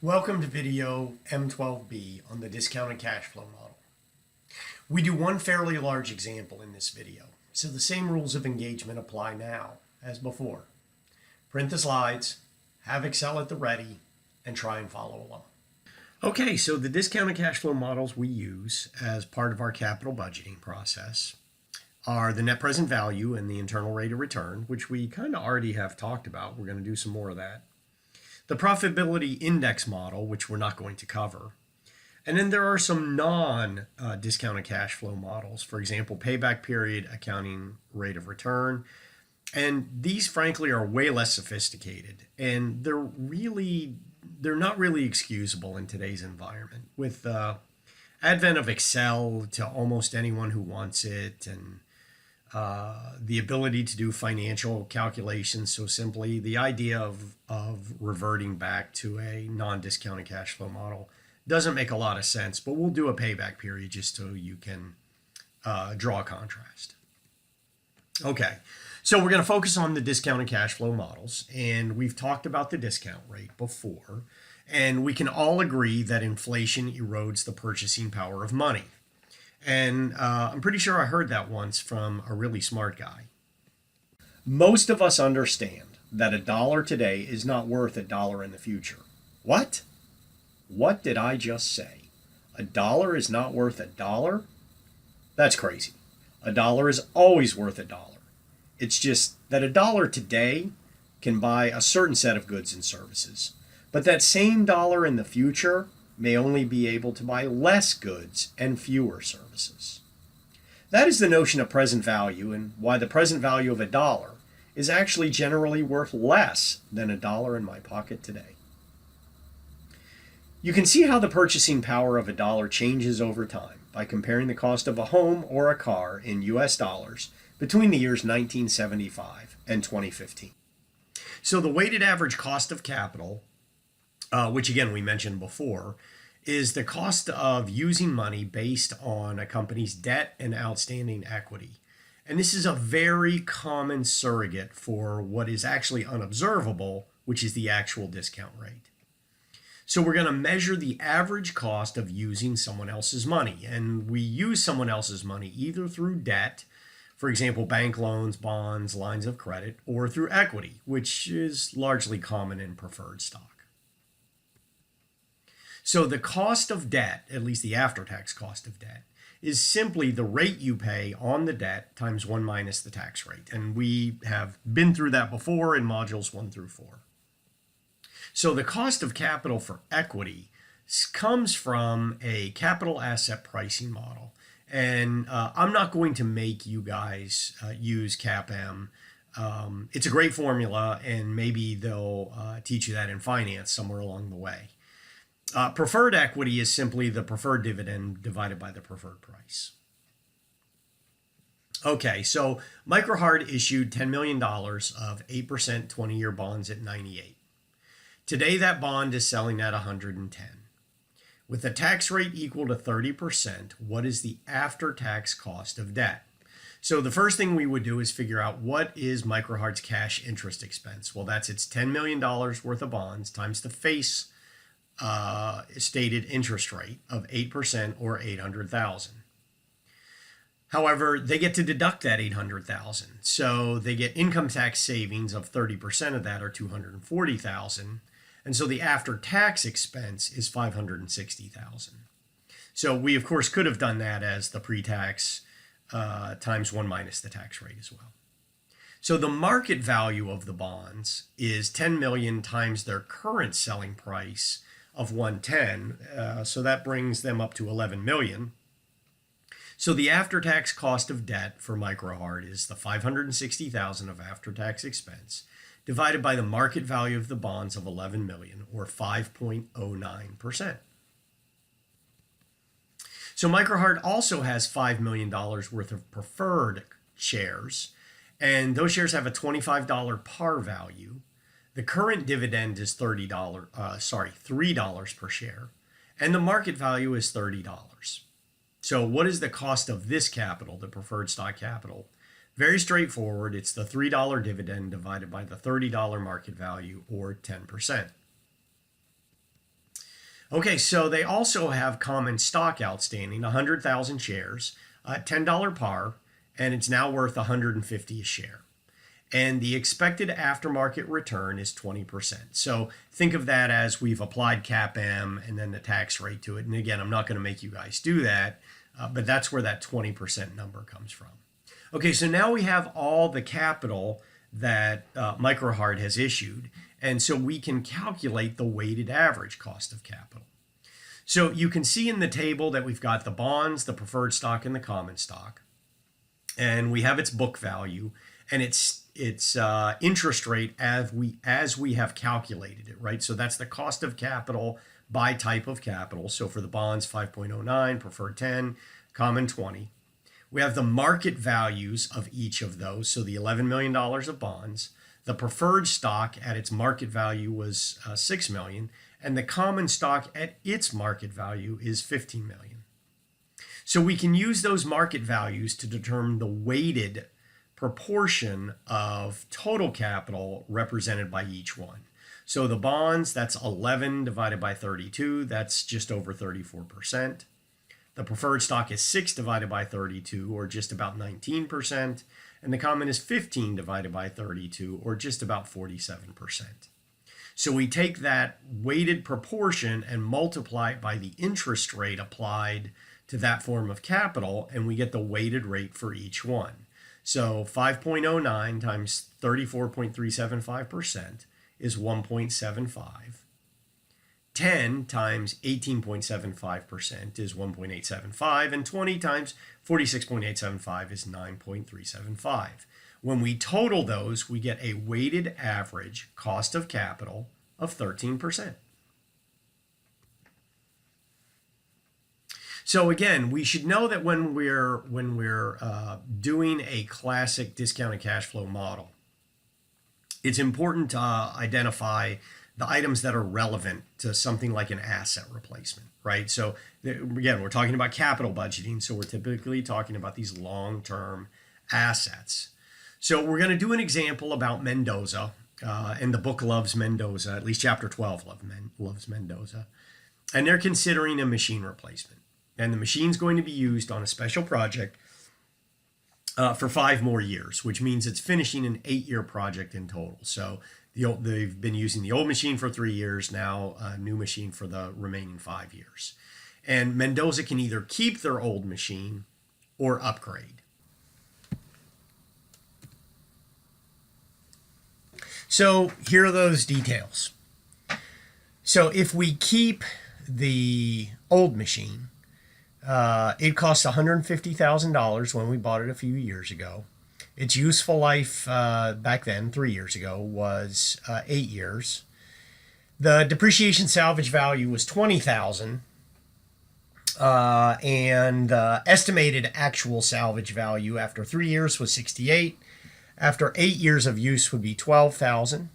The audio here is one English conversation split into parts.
Welcome to video M12B on the discounted cash flow model. We do one fairly large example in this video, so the same rules of engagement apply now as before. Print the slides, have Excel at the ready, and try and follow along. Okay, so the discounted cash flow models we use as part of our capital budgeting process are the net present value and the internal rate of return, which we kind of already have talked about. We're going to do some more of that. The profitability index model, which we're not going to cover. And then there are some non-discounted cash flow models, for example, payback period, accounting rate of return. And these, frankly, are way less sophisticated, and they're not really excusable in today's environment. With the advent of Excel to almost anyone who wants it, and the ability to do financial calculations so simply, the idea of reverting back to a non-discounted cash flow model doesn't make a lot of sense, but we'll do a payback period just so you can draw a contrast. Okay, so we're going to focus on the discounted cash flow models, and we've talked about the discount rate before, and we can all agree that inflation erodes the purchasing power of money. And I'm pretty sure I heard that once from a really smart guy. Most of us understand that $1 today is not worth $1 in the future. What? What did I just say? $1 is not worth $1? That's crazy. $1 is always worth $1. It's just that $1 today can buy a certain set of goods and services. But that same dollar in the future may only be able to buy less goods and fewer services. That is the notion of present value, and why the present value of $1 is actually generally worth less than $1 in my pocket today. You can see how the purchasing power of $1 changes over time by comparing the cost of a home or a car in US dollars between the years 1975 and 2015. So the weighted average cost of capital, which again we mentioned before, is the cost of using money based on a company's debt and outstanding equity. And this is a very common surrogate for what is actually unobservable, which is the actual discount rate. So we're going to measure the average cost of using someone else's money. And we use someone else's money either through debt, for example, bank loans, bonds, lines of credit, or through equity, which is largely common in preferred stock. So the cost of debt, at least the after-tax cost of debt, is simply the rate you pay on the debt times 1 minus the tax rate. And we have been through that before in modules 1 through 4. So the cost of capital for equity comes from a capital asset pricing model. And I'm not going to make you guys use CAPM. It's a great formula, and maybe they'll teach you that in finance somewhere along the way. Preferred equity is simply the preferred dividend divided by the preferred price. Okay, so Microhard issued $10 million of 8% 20-year bonds at 98. Today that bond is selling at 110. With a tax rate equal to 30%, what is the after-tax cost of debt? So the first thing we would do is figure out what is Microhard's cash interest expense. Well, that's its $10 million worth of bonds times the face stated interest rate of 8% or 800,000. However, they get to deduct that 800,000. So they get income tax savings of 30% of that, or 240,000. And so the after-tax expense is 560,000. So we, of course, could have done that as the pre-tax times 1 minus the tax rate as well. So the market value of the bonds is 10 million times their current selling price of 110. So that brings them up to 11 million. So the after-tax cost of debt for Microhard is the 560,000 of after-tax expense divided by the market value of the bonds of 11 million, or 5.09%. So Microhard also has $5 million worth of preferred shares, and those shares have a $25 par value. The current dividend is $3 per share, and the market value is $30. So what is the cost of this capital, the preferred stock capital? Very straightforward. It's the $3 dividend divided by the $30 market value, or 10%. Okay, so they also have common stock outstanding, 100,000 shares, $10 par, and it's now worth 150 a share. And the expected aftermarket return is 20%. So think of that as we've applied cap M and then the tax rate to it. And again, I'm not going to make you guys do that, but that's where that 20% number comes from. Okay, so now we have all the capital that Microhard has issued, and so we can calculate the weighted average cost of capital. So you can see in the table that we've got the bonds, the preferred stock, and the common stock, and we have its book value and its interest rate as we have calculated it, right? So that's the cost of capital by type of capital. So for the bonds, 5.09, preferred 10, common 20. We have the market values of each of those. So the $11 million of bonds, the preferred stock at its market value was $6 million, and the common stock at its market value is $15 million. So we can use those market values to determine the weighted proportion of total capital represented by each one. So the bonds, that's 11 divided by 32, that's just over 34%. The preferred stock is 6 divided by 32, or just about 19%. And the common is 15 divided by 32, or just about 47%. So we take that weighted proportion and multiply it by the interest rate applied to that form of capital, and we get the weighted rate for each one. So 5.09 times 34.375% is 1.75. 10 times 18.75% is 1.875, and 20 times 46.875 is 9.375. When we total those, we get a weighted average cost of capital of 13%. So again, we should know that when we're doing a classic discounted cash flow model, it's important to identify the items that are relevant to something like an asset replacement, right? So again, we're talking about capital budgeting, so we're typically talking about these long-term assets. So we're going to do an example about Mendoza, and the book loves Mendoza, at least chapter 12 loves Mendoza, and they're considering a machine replacement. And the machine's going to be used on a special project for 5 more years, which means it's finishing an 8-year project in total. So they've been using the old machine for 3 years, now a new machine for the remaining 5 years. And Mendoza can either keep their old machine or upgrade. So here are those details. So if we keep the old machine, it cost $150,000 when we bought it a few years ago. Its useful life back then, 3 years ago, was 8 years. The depreciation salvage value was $20,000, and estimated actual salvage value after 3 years was $68,000. After 8 years of use would be $12,000.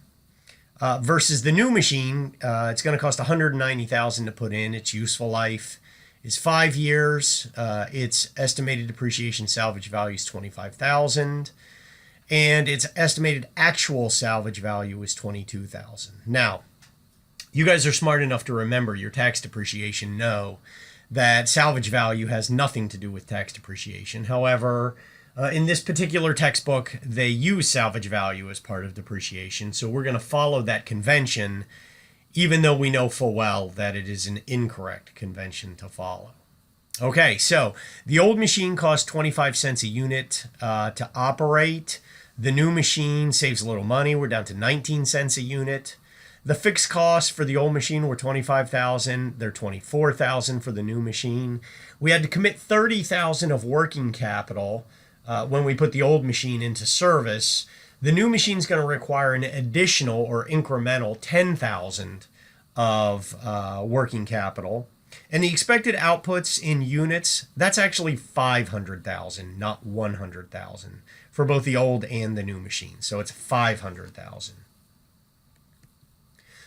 Versus the new machine, it's going to cost $190,000 to put in. Its useful life is 5 years. Its estimated depreciation salvage value is $25,000, and its estimated actual salvage value is $22,000. Now, you guys are smart enough to remember your tax depreciation. Know that salvage value has nothing to do with tax depreciation. However, in this particular textbook, they use salvage value as part of depreciation, so we're going to follow that convention, even though we know full well that it is an incorrect convention to follow. Okay, so the old machine cost 25 cents a unit to operate. The new machine saves a little money. We're down to 19 cents a unit. The fixed costs for the old machine were $25,000. They're $24,000 for the new machine. We had to commit $30,000 of working capital when we put the old machine into service. The new machine is going to require an additional or incremental $10,000 of working capital. And the expected outputs in units, that's actually $500,000, not $100,000 for both the old and the new machine. So it's $500,000.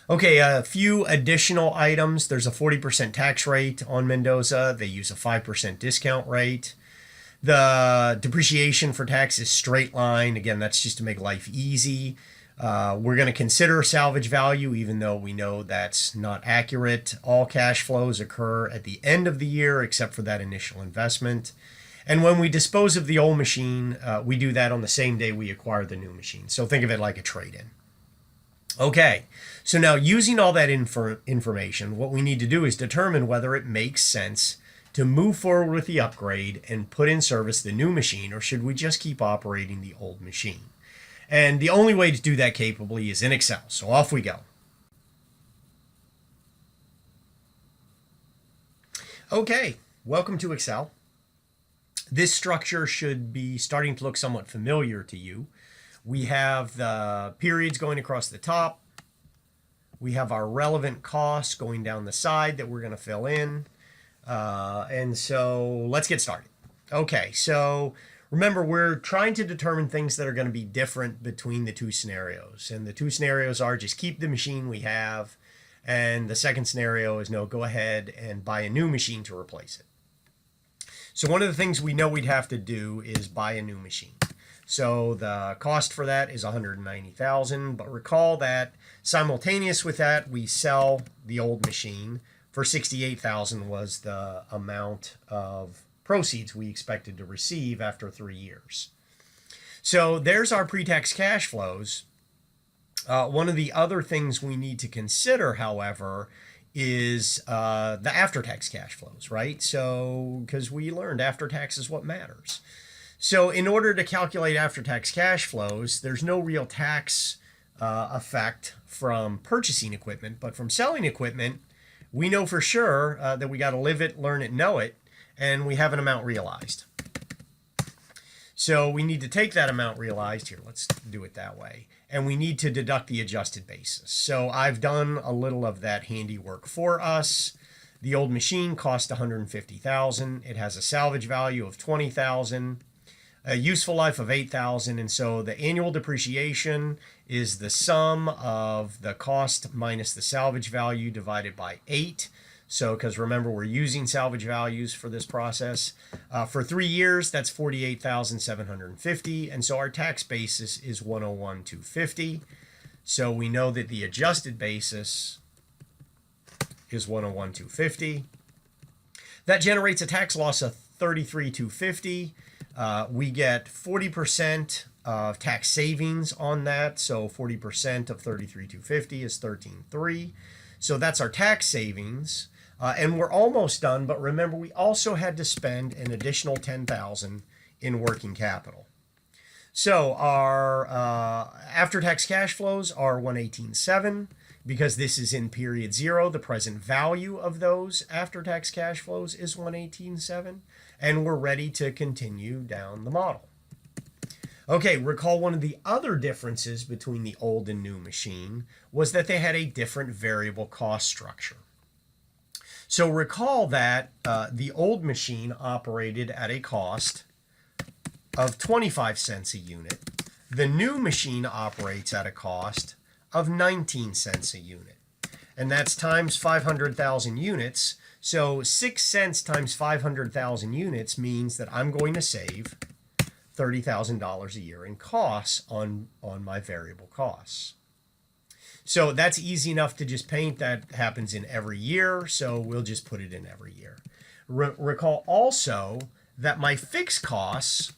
Okay, a few additional items. There's a 40% tax rate on Mendoza. They use a 5% discount rate. The depreciation for tax is straight line. Again, that's just to make life easy. We're going to consider salvage value, even though we know that's not accurate. All cash flows occur at the end of the year, except for that initial investment. And when we dispose of the old machine, we do that on the same day we acquire the new machine. So think of it like a trade-in. Okay, so now using all that information, what we need to do is determine whether it makes sense to move forward with the upgrade and put in service the new machine, or should we just keep operating the old machine? And the only way to do that capably is in Excel. So off we go. Okay, welcome to Excel. This structure should be starting to look somewhat familiar to you. We have the periods going across the top. We have our relevant costs going down the side that we're going to fill in. And so let's get started. Okay, so remember, we're trying to determine things that are going to be different between the two scenarios. And the two scenarios are just keep the machine we have. And the second scenario is no, go ahead and buy a new machine to replace it. So one of the things we know we'd have to do is buy a new machine. So the cost for that is $190,000, but recall that simultaneous with that, we sell the old machine for $68,000 was the amount of proceeds we expected to receive after 3 years. So there's our pre-tax cash flows. One of the other things we need to consider, however, is the after-tax cash flows, right? So, because we learned after-tax is what matters. So in order to calculate after-tax cash flows, there's no real tax effect from purchasing equipment, but from selling equipment, we know for sure that we got to live it, learn it, know it, and we have an amount realized. So we need to take that amount realized here. Let's do it that way. And we need to deduct the adjusted basis. So I've done a little of that handiwork for us. The old machine cost $150,000. It has a salvage value of $20,000, a useful life of $8,000. And so the annual depreciation is the sum of the cost minus the salvage value divided by 8. So, because remember, we're using salvage values for this process. For 3 years, that's $48,750. And so our tax basis is $101,250. So we know that the adjusted basis is $101,250. That generates a tax loss of $33,250. We get 40% of tax savings on that. So 40% of $33,250 is $13,300. So that's our tax savings. And we're almost done, but remember, we also had to spend an additional $10,000 in working capital. So our after-tax cash flows are $118,700. Because this is in period 0, the present value of those after-tax cash flows is $118,700. And we're ready to continue down the model. Okay, recall one of the other differences between the old and new machine was that they had a different variable cost structure. So recall that the old machine operated at a cost of 25 cents a unit. The new machine operates at a cost of 19 cents a unit. And that's times 500,000 units. So 6 cents times 500,000 units means that I'm going to save $30,000 a year in costs on my variable costs. So that's easy enough to just paint. That happens in every year, so we'll just put it in every year. Recall also that my fixed costs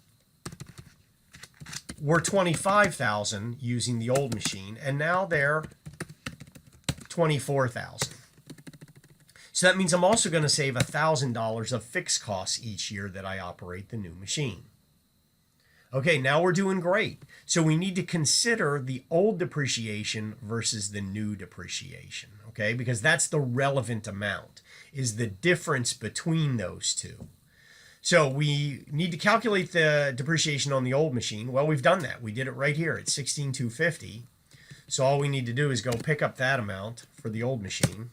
were $25,000 using the old machine, and now they're $24,000. So that means I'm also going to save $1,000 of fixed costs each year that I operate the new machine. Okay, now we're doing great. So we need to consider the old depreciation versus the new depreciation, okay? Because that's the relevant amount, is the difference between those two. So we need to calculate the depreciation on the old machine. Well, we've done that. We did it right here at $16,250. So all we need to do is go pick up that amount for the old machine.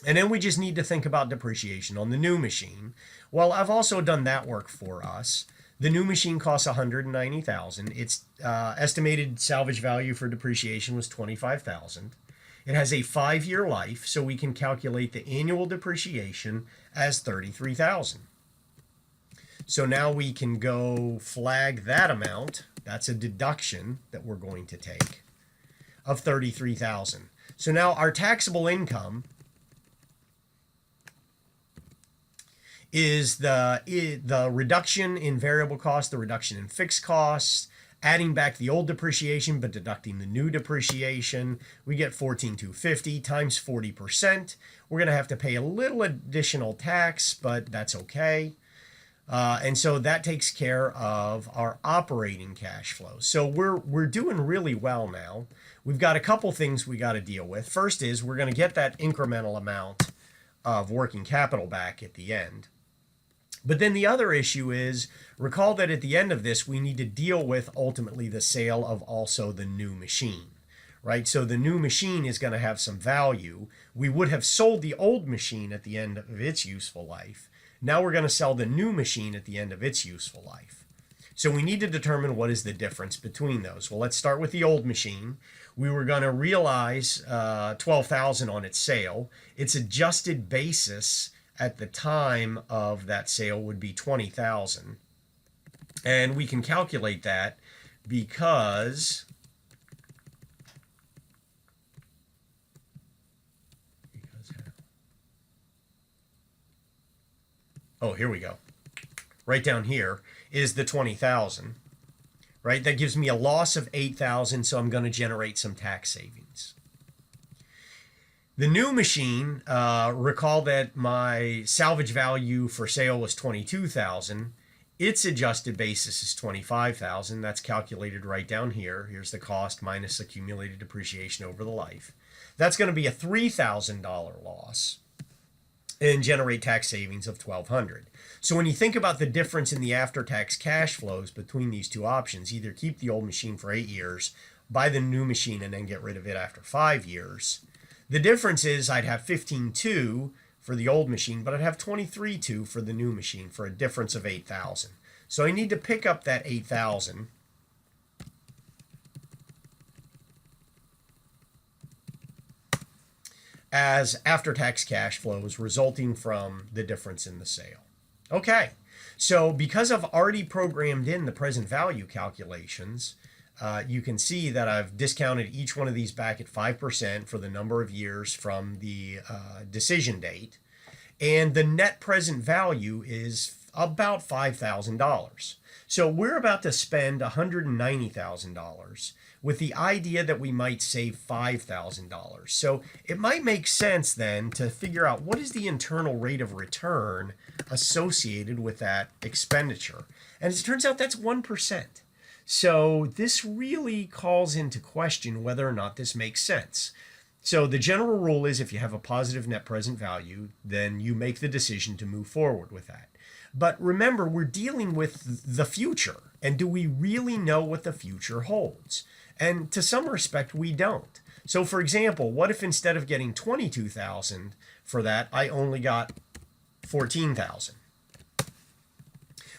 And then we just need to think about depreciation on the new machine. Well, I've also done that work for us. The new machine costs $190,000. Its estimated salvage value for depreciation was $25,000. It has a 5-year life, so we can calculate the annual depreciation as $33,000. So now we can go flag that amount. That's a deduction that we're going to take. of $33,000. So now our taxable income is the reduction in variable costs, the reduction in fixed costs, adding back the old depreciation but deducting the new depreciation. We get $14,250 times 40%. We're going to have to pay a little additional tax, but that's okay. And so that takes care of our operating cash flow. So we're doing really well now. We've got a couple things we got to deal with. First is we're going to get that incremental amount of working capital back at the end. But then the other issue is, recall that at the end of this, we need to deal with ultimately the sale of also the new machine, right? So the new machine is going to have some value. We would have sold the old machine at the end of its useful life. Now we're going to sell the new machine at the end of its useful life. So we need to determine what is the difference between those. Well, let's start with the old machine. We were going to realize $12,000 on its sale. Its adjusted basis at the time of that sale would be $20,000. And we can calculate that because oh, here we go. Right down here is the 20,000, right? That gives me a loss of 8,000, so I'm going to generate some tax savings. The new machine, recall that my salvage value for sale was 22,000. Its adjusted basis is 25,000. That's calculated right down here. Here's the cost minus accumulated depreciation over the life. That's going to be a $3,000 loss and generate tax savings of $1,200. So when you think about the difference in the after-tax cash flows between these two options, either keep the old machine for 8 years, buy the new machine, and then get rid of it after 5 years. The difference is I'd have $15,200 for the old machine, but I'd have $23,200 for the new machine for a difference of $8,000. So I need to pick up that $8,000 as after-tax cash flows resulting from the difference in the sale. Okay, so because I've already programmed in the present value calculations, you can see that I've discounted each one of these back at 5% for the number of years from the decision date. And the net present value is about $5,000. So we're about to spend $190,000 with the idea that we might save $5,000. So it might make sense then to figure out what is the internal rate of return associated with that expenditure. And as it turns out, that's 1%. So this really calls into question whether or not this makes sense. So the general rule is if you have a positive net present value, then you make the decision to move forward with that. But remember, we're dealing with the future. And do we really know what the future holds? And to some respect, we don't. So for example, what if instead of getting $22,000 for that, I only got $14,000?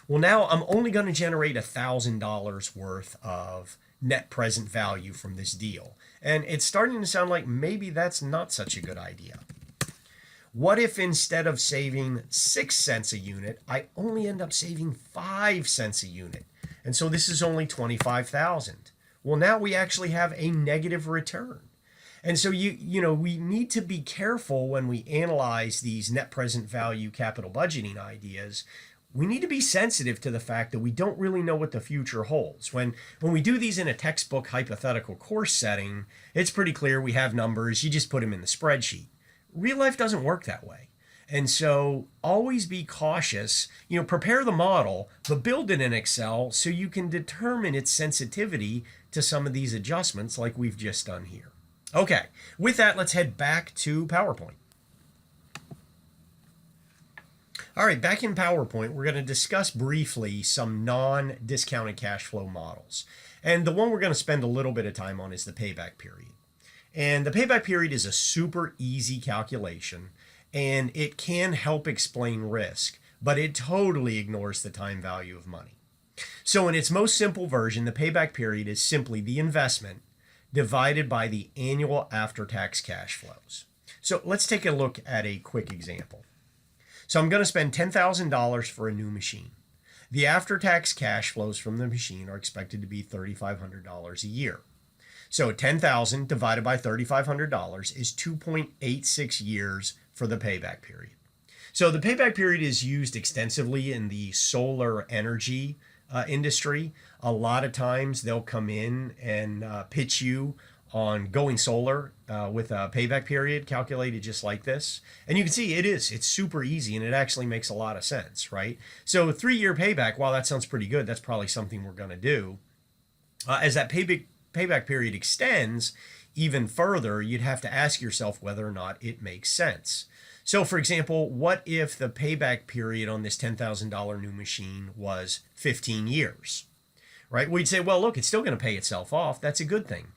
Well, now I'm only going to generate $1,000 worth of net present value from this deal. And it's starting to sound like maybe that's not such a good idea. What if instead of saving 6 cents a unit, I only end up saving 5 cents a unit? And so this is only $25,000. Well, now we actually have a negative return. And so we need to be careful when we analyze these net present value capital budgeting ideas. We need to be sensitive to the fact that we don't really know what the future holds. When we do these in a textbook hypothetical course setting, it's pretty clear we have numbers, you just put them in the spreadsheet. Real life doesn't work that way. And so always be cautious, prepare the model, but build it in Excel so you can determine its sensitivity to some of these adjustments like we've just done here. Okay, with that, let's head back to PowerPoint. All right, back in PowerPoint, we're going to discuss briefly some non-discounted cash flow models. And the one we're going to spend a little bit of time on is the payback period. And the payback period is a super easy calculation, and it can help explain risk, but it totally ignores the time value of money. So in its most simple version, the payback period is simply the investment divided by the annual after-tax cash flows. So let's take a look at a quick example. So I'm going to spend $10,000 for a new machine. The after-tax cash flows from the machine are expected to be $3,500 a year. So 10,000 divided by $3,500 is 2.86 years for the payback period. So the payback period is used extensively in the solar energy industry. A lot of times they'll come in and pitch you on going solar with a payback period calculated just like this. And you can see it's super easy, and it actually makes a lot of sense, right? So 3-year payback, while that sounds pretty good, that's probably something we're going to do. As that payback period extends even further, you'd have to ask yourself whether or not it makes sense. So for example, what if the payback period on this $10,000 new machine was 15 years, right? We'd say, well, look, it's still going to pay itself off. That's a good thing.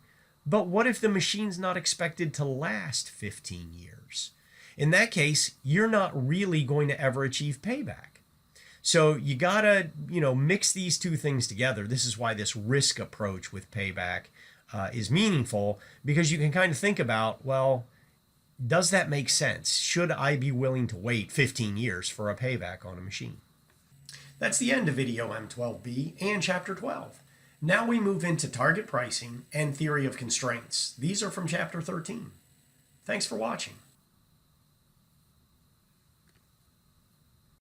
But what if the machine's not expected to last 15 years? In that case, you're not really going to ever achieve payback. So you gotta, mix these two things together. This is why this risk approach with payback is meaningful, because you can kind of think about, well, does that make sense? Should I be willing to wait 15 years for a payback on a machine? That's the end of video M12B and Chapter 12. Now we move into target pricing and theory of constraints. These are from Chapter 13. Thanks for watching.